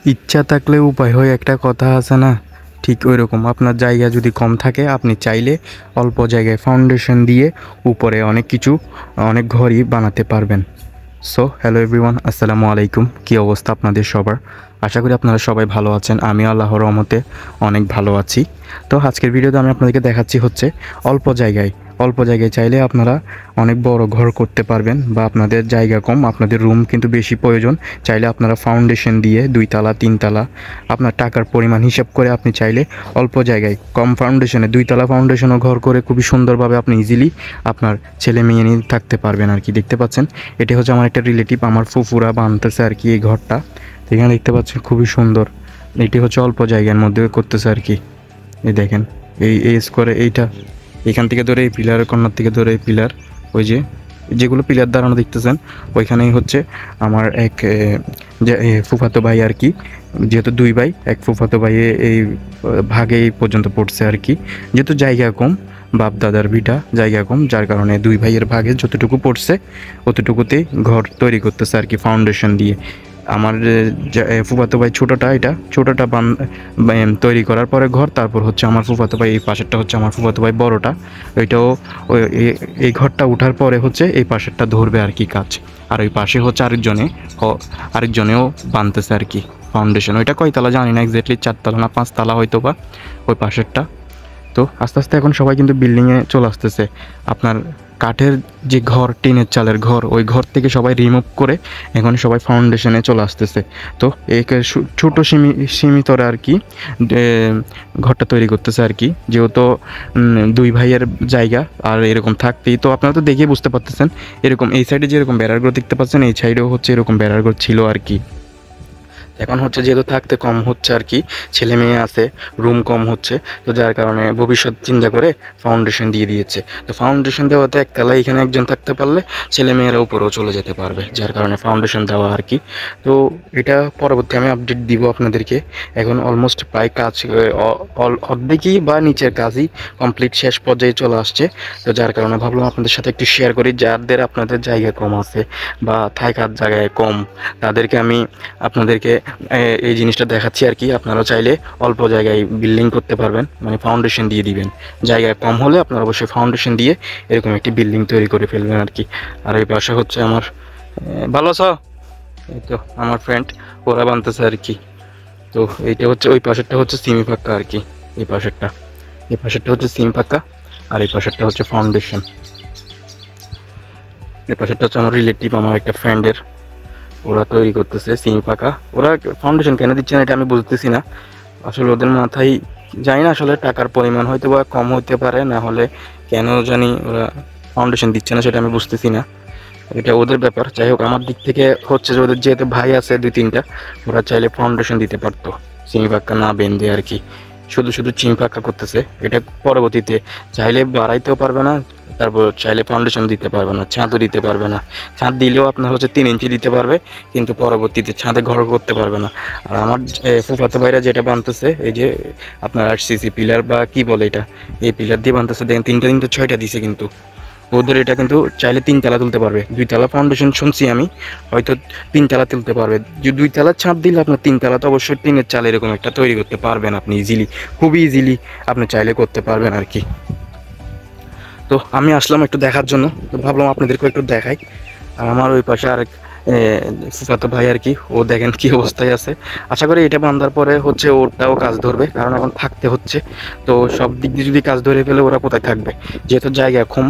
ইচ্ছা থাকলে উপায় হয় একটা কথা আছে না, ঠিক ওই রকম। আপনার জায়গা যদি কম থাকে আপনি চাইলে অল্প জায়গায় ফাউন্ডেশন দিয়ে উপরে অনেক কিছু, অনেক ঘরই বানাতে পারবেন। সো হ্যালো এভরিওয়ান, আসসালামু আলাইকুম। কী অবস্থা আপনাদের সবার? আশা করি আপনারা সবাই ভালো আছেন। আমি আল্লাহর রহমতে অনেক ভালো আছি। তো আজকের ভিডিওতে আমি আপনাদেরকে দেখাচ্ছি হচ্ছে অল্প জায়গায় চাইলে আপনারা অনেক বড় ঘর করতে পারবেন, বা আপনাদের জায়গা কম, আপনাদের রুম কিন্তু বেশি প্রয়োজন, চাইলে আপনারা ফাউন্ডেশন দিয়ে 2 তালা 3 তালা আপনার টাকার পরিমাণ হিসাব করে আপনি চাইলে অল্প জায়গায় কম ফাউন্ডেশনে 2 তালা ফাউন্ডেশনও ঘর করে খুবই সুন্দরভাবে আপনি ইজিলি আপনার ছেলে মেয়ে নিয়ে থাকতে পারবেন আর কি। দেখতে পাচ্ছেন এটা হচ্ছে আমার একটা রিলেটিভ, আমার ফুফুরা বানতেছে আর কি এই ঘরটা। এখানে দেখতে পাচ্ছেন খুবই সুন্দর। এটি হচ্ছে অল্প জায়গার মধ্যে করতেছে আর কি। এই দেখেন এই স্কোয়ারে এইটা, এখান থেকে ধরে এই পিলারের কর্নার থেকে ধরে এই পিলার, ওই যেগুলো পিলার দাঁড়ানো দেখতেছেন ওইখানেই হচ্ছে আমার এক ফুফাতো ভাই আর কি। যেহেতু 2 ভাই, এক ফুফাতো ভাই এই ভাগে এই পর্যন্ত পড়ছে আর কি। যেহেতু জায়গা কম, বাপ দাদার ভিটা জায়গা কম, যার কারণে 2 ভাইয়ের ভাগে যতটুকু পড়ছে অতটুকুতেই ঘর তৈরি করতেছে আর কি ফাউন্ডেশন দিয়ে। আমার ফুফাতো ভাই ছোটোটা তৈরি করার পরে ঘর, তারপর হচ্ছে আমার ফুফাতো ভাই এই পাশেরটা হচ্ছে আমার ফুফাতো ভাই বড়টা, ওইটাও এই ঘরটা উঠার পরে হচ্ছে এই পাশেরটা ধরবে আর কি কাজ। আর ওই পাশে হচ্ছে আরেকজনেও বানতেছে আর কি ফাউন্ডেশন। ওইটা কয়তলা জানি না এক্স্যাক্টলি, 4 তালা না 5 তালা হয়তো বা ওই পাশেরটা। তো আস্তে আস্তে এখন সবাই কিন্তু বিল্ডিংয়ে চলে আসতেছে। আপনার কাঠের যে ঘর, টিনের চালের ঘর, ওই ঘর থেকে সবাই রিমুভ করে এখন সবাই ফাউন্ডেশনে চলে আসতেছে। তো এই ছোটো সীমিতরা আর কি ঘরটা তৈরি করতেছে আর কি। যেহেতু 2 ভাইয়ের জায়গা আর এরকম থাকতেই, তো আপনারা তো দেখে বুঝতে পারতেছেন এরকম এই সাইডে যেরকম বেড়ারঘর দেখতে পাচ্ছেন, এই সাইডেও হচ্ছে এরকম বেড়ারঘর ছিল আর কি। এখন হচ্ছে যেহেতু থাকতে কম হচ্ছে আর কি, ছেলে মেয়ে আছে, রুম কম হচ্ছে, তো যার কারণে ভবিষ্যৎ চিন্তা করে ফাউন্ডেশন দিয়ে দিয়েছে। তো ফাউন্ডেশন দেওয়াতে একতলা এখানে একজন থাকতে পারলে ছেলে মেয়েরা উপরেও চলে যেতে পারবে, যার কারণে ফাউন্ডেশন দেওয়া আর কি। তো এটা পরবর্তী আমি আপডেট দিব আপনাদেরকে। এখন অলমোস্ট প্রায় কাজ অর্ধেকই বা নিচের কাজই কমপ্লিট, শেষ পর্যায়ে চলে আসছে। তো যার কারণে ভাবলাম আপনাদের সাথে একটু শেয়ার করি, যাদের আপনাদের জায়গা কম আছে বা থাকার জায়গায় কম, তাদেরকে আমি আপনাদেরকে এই জিনিসটা দেখাচ্ছি আর কি। আপনারা চাইলে অল্প জায়গায় বিল্ডিং করতে পারবেন, মানে ফাউন্ডেশন দিয়ে দিবেন। জায়গা কম হলে আপনারা অবশ্যই ফাউন্ডেশন দিয়ে এরকম একটি বিল্ডিং তৈরি করে ফেলবেন আর কি। আর এই পাশে হচ্ছে আমার ভালো আছো, এই তো আমার ফ্রেন্ড, ওরা বানতেছে আর কি। তো এইটা হচ্ছে, ওই পাশেরটা হচ্ছে সিমি পাক্কা আর কি। এই পাশেরটা হচ্ছে সিমি পাক্কা, আর এই পাশেরটা হচ্ছে ফাউন্ডেশন। এই পাশেরটা হচ্ছে আমার রিলেটিভ, আমার একটা ফ্রেন্ডের, ওরা তৈরি করতেছে সিমি পাকা। ওরা ফাউন্ডেশন কেন দিচ্ছে না এটা আমি বুঝতেছি না আসলে, ওদের মাথায় জানি না, আসলে টাকার পরিমাণ হয়তো বা কম হতে পারে, না হলে কেন জানি ওরা ফাউন্ডেশন দিচ্ছে না সেটা আমি বুঝতেছি না, এটা ওদের ব্যাপার। যাই হোক, আমার দিক থেকে হচ্ছে যে ওদের যেহেতু ভাই আছে 2-3টা, ওরা চাইলে ফাউন্ডেশন দিতে পারতো, সিমি পাক্কা না বেঁধে আর কি। শুধু চিমি পাক্কা করতেছে, এটা পরবর্তীতে চাইলে বাড়াইতেও পারবে না, তারপর চাইলে ফাউন্ডেশন দিতে পারবে না, ছাদও দিতে পারবে না। ছাদ দিলেও আপনার হচ্ছে 3 ইঞ্চি দিতে পারবে, কিন্তু পরবর্তীতে ছাদে ঘর করতে পারবে না। আর আমার ফুফাতো ভাইরা যেটা বানতেছে, এই যে আপনার আরসিসি পিলার বা কি বলে এটা, এই পিলার দিয়ে বানতেছে, দেখেন 3টা 6টা দিছে, কিন্তু ওদের এটা কিন্তু চাইলে 3 তালা তুলতে পারবে। 2 তালা ফাউন্ডেশন শুনছি আমি, হয়তো 3 তালা তুলতে পারবে। যে 2 তালা ছাদ দিলে আপনার 3 তালা তো অবশ্যই টিনের চাল এরকম একটা তৈরি করতে পারবেন আপনি ইজিলি, খুবই ইজিলি আপনি চাইলে করতে পারবেন আর কি। তো আমি আসলাম একটু দেখার জন্য, তো ভাবলাম আপনাদেরকে একটু দেখাই। আর আমার ওই পাশে আরেক ফুফাতো ভাই আর কি, ও দেখেন কি অবস্থায় আছে। আশা করি এটা বান্ধার পরে হচ্ছে ওটাও কাজ ধরবে, কারণ এখন থাকতে হচ্ছে। তো সব দিক দিয়ে যদি কাজ ধরে ফেলে ওরা কোথায় থাকবে, যেহেতু জায়গা কম,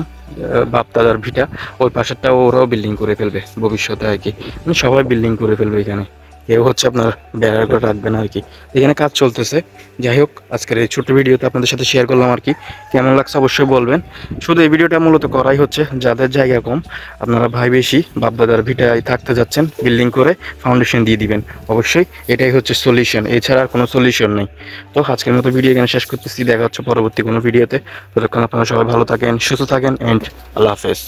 বাপ দাদার ভিটা, ওই পাশেরটা ওরাও বিল্ডিং করে ফেলবে ভবিষ্যতে আর কি। মানে সবাই বিল্ডিং করে ফেলবে এখানে, কেউ হচ্ছে আপনার বেড়ার করে রাখবে না আর কি। এখানে কাজ চলতেছে। যাই হোক, আজকের এই ছোট্ট ভিডিওতে আপনাদের সাথে শেয়ার করলাম আর কি। কেমন লাগছে অবশ্যই বলবেন। শুধু এই ভিডিওটা মূলত করাই হচ্ছে যাদের জায়গা কম, আপনারা ভাই বেশি বাপদাদার ভিটায় থাকতে যাচ্ছেন, বিল্ডিং করে ফাউন্ডেশন দিয়ে দিবেন, অবশ্যই এটাই হচ্ছে সলিউশন, এছাড়া আর কোনো সলিউশন নেই। তো আজকের মতো ভিডিও এখানে শেষ করতেছি, দেখা হচ্ছে পরবর্তী কোনো ভিডিওতে। ততক্ষণ আপনারা সবাই ভালো থাকেন, সুস্থ থাকেন, অ্যান্ড আল্লাহ হাফেজ।